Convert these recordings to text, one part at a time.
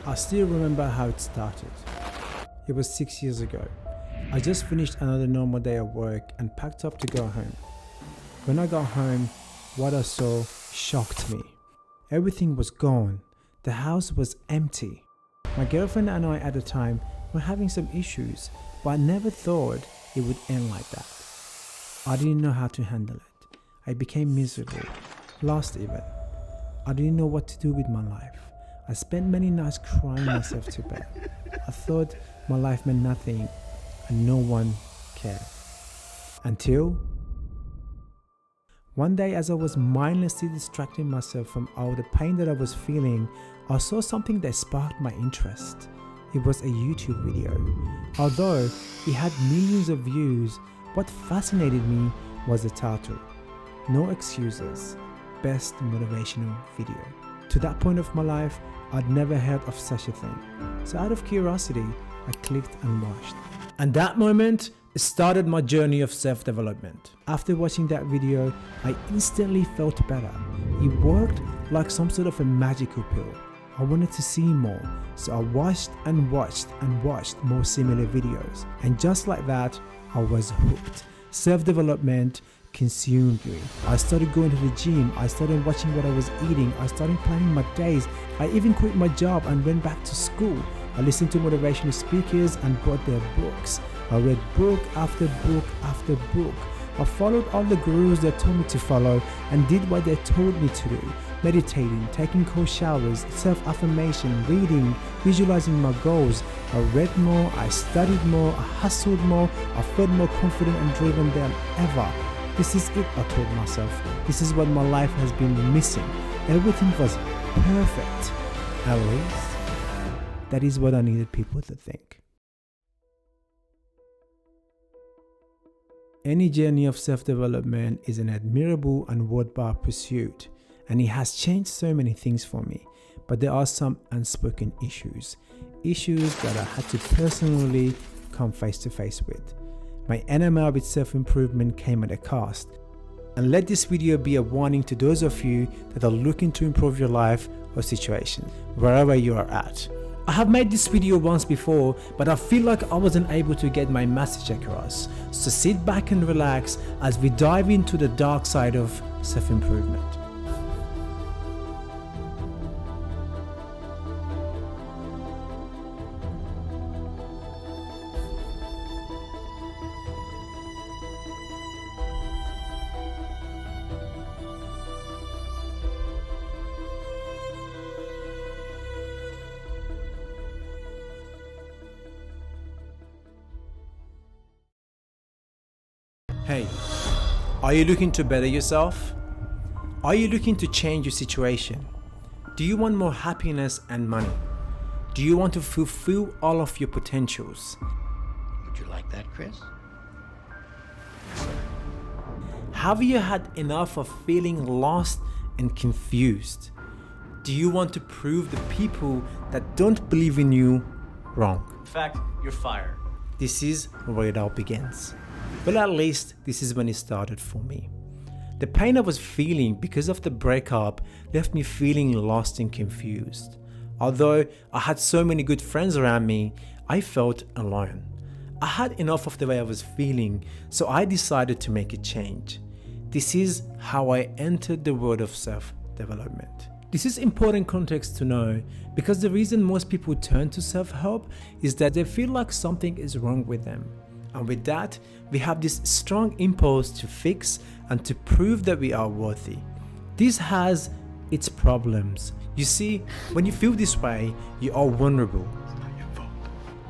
I still remember how it started. It was 6 years ago. I just finished another normal day of work and packed up to go home. When I got home, what I saw shocked me. Everything was gone. The house was empty. My girlfriend and I at the time were having some issues, but I never thought it would end like that. I didn't know how to handle it. I became miserable, lost even. I didn't know what to do with my life. I spent many nights crying myself to bed. I thought my life meant nothing and no one cared. Until one day, as I was mindlessly distracting myself from all the pain that I was feeling, I saw something that sparked my interest. It was a YouTube video. Although it had millions of views, what fascinated me was the title, "No Excuses, Best Motivational Video." To that point of my life, I'd never heard of such a thing. So out of curiosity, I clicked and watched. And that moment started my journey of self-development. After watching that video, I instantly felt better. It worked like some sort of a magical pill. I wanted to see more, so I watched and watched and watched more similar videos. And just like that, I was hooked. Self-development consumed me. I started going to the gym, I started watching what I was eating, I started planning my days. I even quit my job and went back to school. I listened to motivational speakers and bought their books. I read book after book after book. I followed all the gurus that told me to follow and did what they told me to do. Meditating, taking cold showers, self-affirmation, reading, visualizing my goals. I read more, I studied more, I hustled more, I felt more confident and driven than ever. This is it, I told myself. This is what my life has been missing. Everything was perfect. At least, that is what I needed people to think. Any journey of self-development is an admirable and worthwhile pursuit, and it has changed so many things for me. But there are some unspoken issues that I had to personally come face to face with. My NMR with self-improvement came at a cost. And let this video be a warning to those of you that are looking to improve your life or situation, wherever you are at. I have made this video once before, but I feel like I wasn't able to get my message across. So sit back and relax as we dive into the dark side of self-improvement. Hey, are you looking to better yourself? Are you looking to change your situation? Do you want more happiness and money? Do you want to fulfill all of your potentials? Would you like that, Chris? Have you had enough of feeling lost and confused? Do you want to prove the people that don't believe in you wrong? In fact, you're fired. This is where it all begins. Well, at least this is when it started for me. The pain I was feeling because of the breakup left me feeling lost and confused. Although I had so many good friends around me, I felt alone. I had enough of the way I was feeling, so I decided to make a change. This is how I entered the world of self-development. This is important context to know because the reason most people turn to self-help is that they feel like something is wrong with them. And with that, we have this strong impulse to fix and to prove that we are worthy. This has its problems. You see, when you feel this way, you are vulnerable. It's not your fault.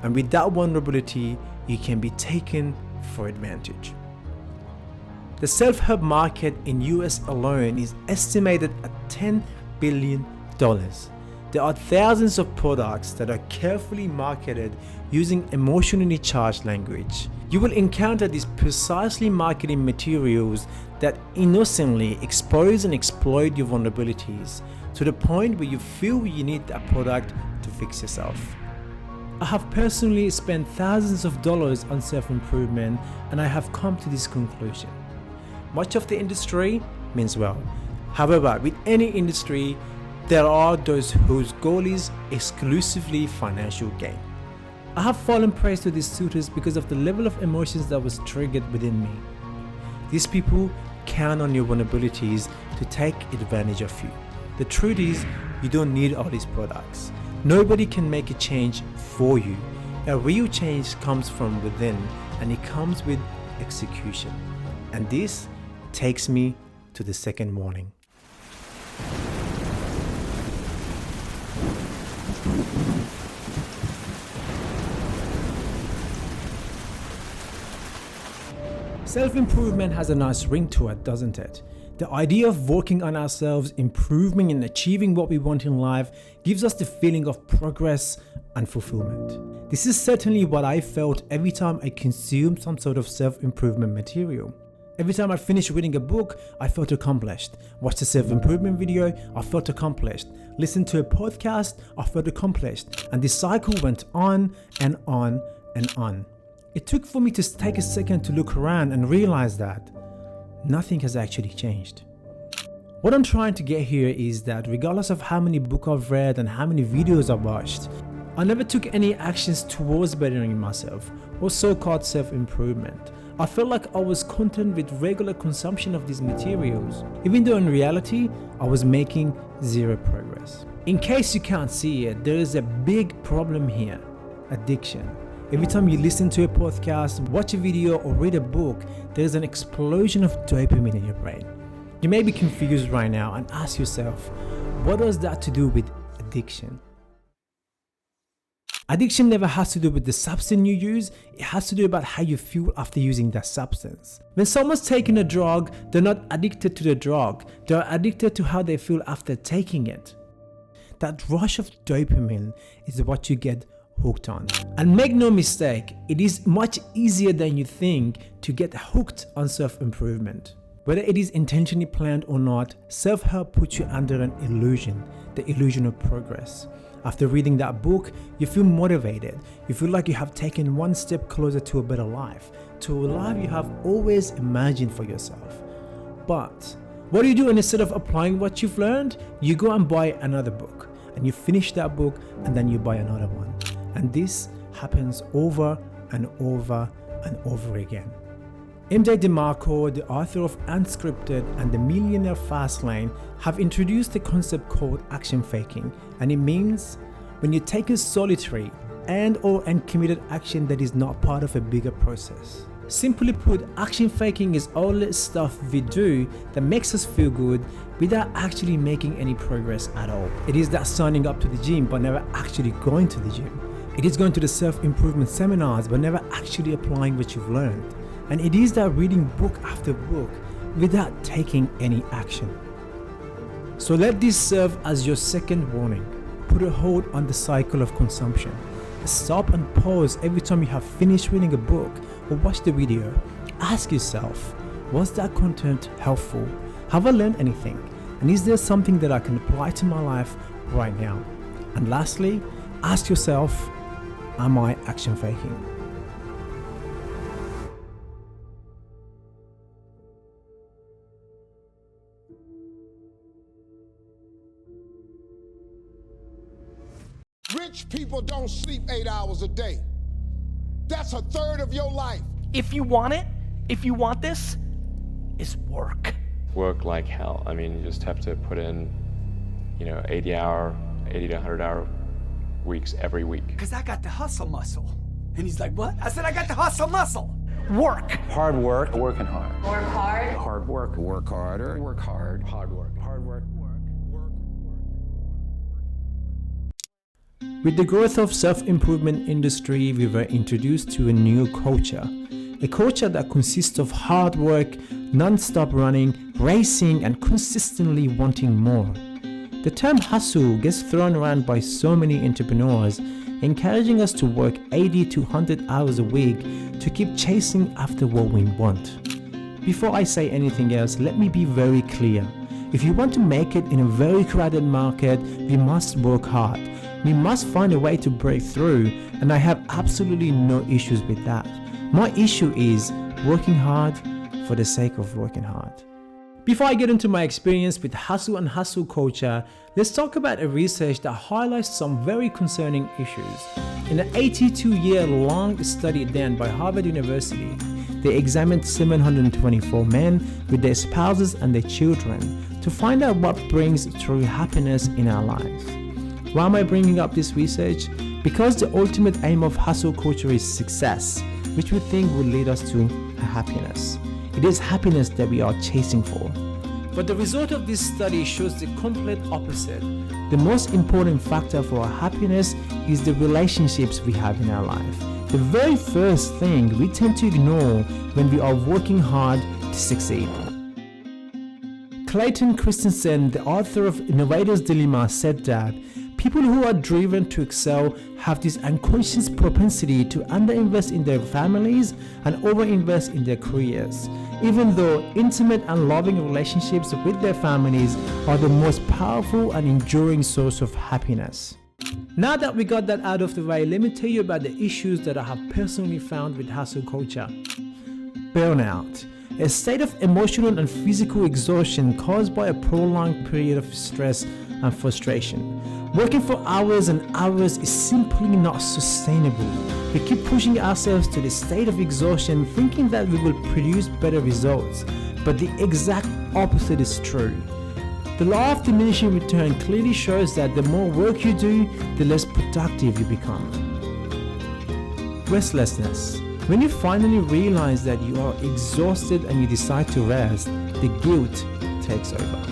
And with that vulnerability, you can be taken for advantage. The self-help market in US alone is estimated at $10 billion. There are thousands of products that are carefully marketed using emotionally charged language. You will encounter these precisely marketing materials that innocently expose and exploit your vulnerabilities to the point where you feel you need that product to fix yourself. I have personally spent thousands of dollars on self-improvement, and I have come to this conclusion. Much of the industry means well. However, with any industry, there are those whose goal is exclusively financial gain. I have fallen prey to these suitors because of the level of emotions that was triggered within me. These people count on your vulnerabilities to take advantage of you. The truth is, you don't need all these products. Nobody can make a change for you. A real change comes from within, and it comes with execution. And this takes me to the second warning. Self-improvement has a nice ring to it, doesn't it? The idea of working on ourselves, improving and achieving what we want in life gives us the feeling of progress and fulfillment. This is certainly what I felt every time I consumed some sort of self-improvement material. Every time I finished reading a book, I felt accomplished. Watched a self-improvement video, I felt accomplished. Listened to a podcast, I felt accomplished. And this cycle went on and on and on. It took for me to take a second to look around and realize that nothing has actually changed. What I'm trying to get here is that regardless of how many books I've read and how many videos I've watched, I never took any actions towards bettering myself or so-called self-improvement. I felt like I was content with regular consumption of these materials, even though in reality, I was making zero progress. In case you can't see it, there is a big problem here: addiction. Every time you listen to a podcast, watch a video, or read a book, there's an explosion of dopamine in your brain. You may be confused right now and ask yourself, what does that to do with addiction? Addiction never has to do with the substance you use, it has to do about how you feel after using that substance. When someone's taking a drug, they're not addicted to the drug, they're addicted to how they feel after taking it. That rush of dopamine is what you get hooked on. And make no mistake, it is much easier than you think to get hooked on self-improvement. Whether it is intentionally planned or not, self-help puts you under an illusion, the illusion of progress. After reading that book, you feel motivated. You feel like you have taken one step closer to a better life, to a life you have always imagined for yourself. But what do you do instead of applying what you've learned? You go and buy another book, and you finish that book, and then you buy another one. And this happens over and over and over again. MJ DeMarco, the author of Unscripted and The Millionaire Fastlane, have introduced a concept called action faking, and it means when you take a solitary and/or uncommitted action that is not part of a bigger process. Simply put, action faking is all the stuff we do that makes us feel good without actually making any progress at all. It is that signing up to the gym but never actually going to the gym. It is going to the self-improvement seminars but never actually applying what you've learned. And it is that reading book after book without taking any action. So let this serve as your second warning. Put a hold on the cycle of consumption. Stop and pause every time you have finished reading a book or watched the video. Ask yourself, was that content helpful? Have I learned anything? And is there something that I can apply to my life right now? And lastly, ask yourself, am I action faking? Rich people don't sleep 8 hours a day. That's a third of your life. If you want it, if you want this, it's work. Work like hell. I mean, you just have to put in, 80 to 100 hour weeks every week. Because I got the hustle muscle. And he's like, what? I said, I got the hustle muscle. Work. Hard work. Working hard. Work hard. Hard work. Work harder. Work hard. Hard work. Hard work. With the growth of self-improvement industry, we were introduced to a new culture. A culture that consists of hard work, non-stop running, racing, and consistently wanting more. The term hustle gets thrown around by so many entrepreneurs, encouraging us to work 80 to 100 hours a week to keep chasing after what we want. Before I say anything else, let me be very clear. If you want to make it in a very crowded market, we must work hard. We must find a way to break through, and I have absolutely no issues with that. My issue is working hard for the sake of working hard. Before I get into my experience with hustle and hustle culture, let's talk about a research that highlights some very concerning issues. In an 82-year-long study done by Harvard University, they examined 724 men with their spouses and their children to find out what brings true happiness in our lives. Why am I bringing up this research? Because the ultimate aim of hustle culture is success, which we think will lead us to happiness. It is happiness that we are chasing for. But the result of this study shows the complete opposite. The most important factor for our happiness is the relationships we have in our life. The very first thing we tend to ignore when we are working hard to succeed. Clayton Christensen, the author of Innovator's Dilemma, said that people who are driven to excel have this unconscious propensity to underinvest in their families and overinvest in their careers, even though intimate and loving relationships with their families are the most powerful and enduring source of happiness. Now that we got that out of the way, let me tell you about the issues that I have personally found with hustle culture. Burnout, a state of emotional and physical exhaustion caused by a prolonged period of stress and frustration. Working for hours and hours is simply not sustainable. We keep pushing ourselves to the state of exhaustion thinking that we will produce better results, but the exact opposite is true. The law of diminishing return clearly shows that the more work you do, the less productive you become. Restlessness. When you finally realize that you are exhausted and you decide to rest, the guilt takes over.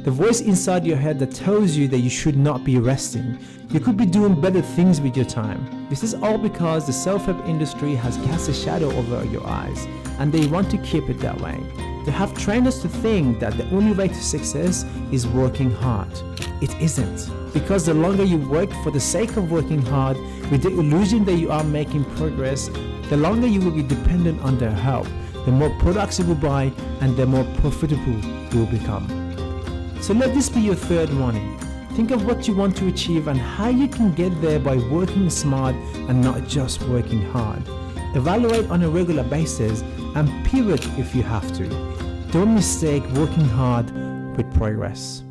The voice inside your head that tells you that you should not be resting. You could be doing better things with your time. This is all because the self-help industry has cast a shadow over your eyes, and they want to keep it that way. They have trained us to think that the only way to success is working hard. It isn't. Because the longer you work for the sake of working hard, with the illusion that you are making progress, the longer you will be dependent on their help, the more products you will buy, and the more profitable you will become. So let this be your third warning. Think of what you want to achieve and how you can get there by working smart and not just working hard. Evaluate on a regular basis and pivot if you have to. Don't mistake working hard with progress.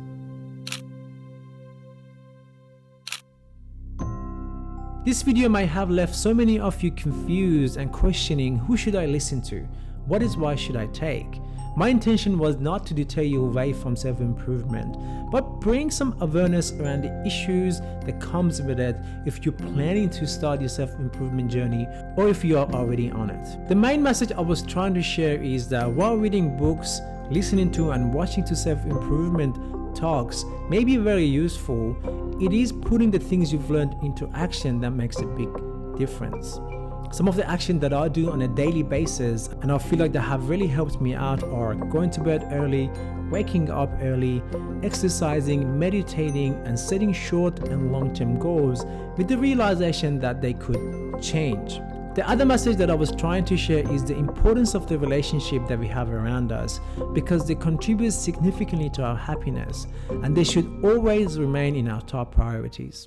This video might have left so many of you confused and questioning, who should I listen to? What advice should I take? My intention was not to deter you away from self-improvement, but bring some awareness around the issues that comes with it if you're planning to start your self-improvement journey or if you are already on it. The main message I was trying to share is that while reading books, listening to and watching to self-improvement talks may be very useful, it is putting the things you've learned into action that makes a big difference. Some of the action that I do on a daily basis and I feel like that have really helped me out are going to bed early, waking up early, exercising, meditating, and setting short and long-term goals with the realization that they could change. The other message that I was trying to share is the importance of the relationship that we have around us, because they contribute significantly to our happiness and they should always remain in our top priorities.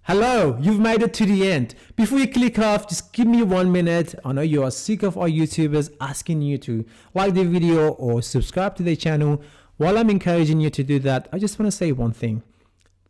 Hello, you've made it to the end. Before you click off, just give me 1 minute. I know you are sick of our YouTubers asking you to like the video or subscribe to their channel. While I'm encouraging you to do that, I just want to say one thing.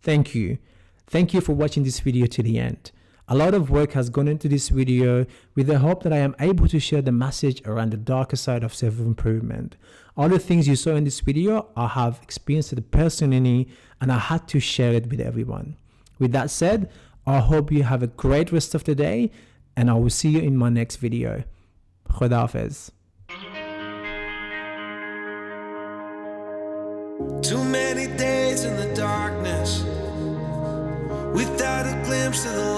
Thank you. Thank you for watching this video to the end. A lot of work has gone into this video with the hope that I am able to share the message around the darker side of self-improvement. All the things you saw in this video, I have experienced it personally and I had to share it with everyone. With that said, I hope you have a great rest of the day and I will see you in my next video. Khuda Hafiz. Too many days in the darkness without a glimpse of the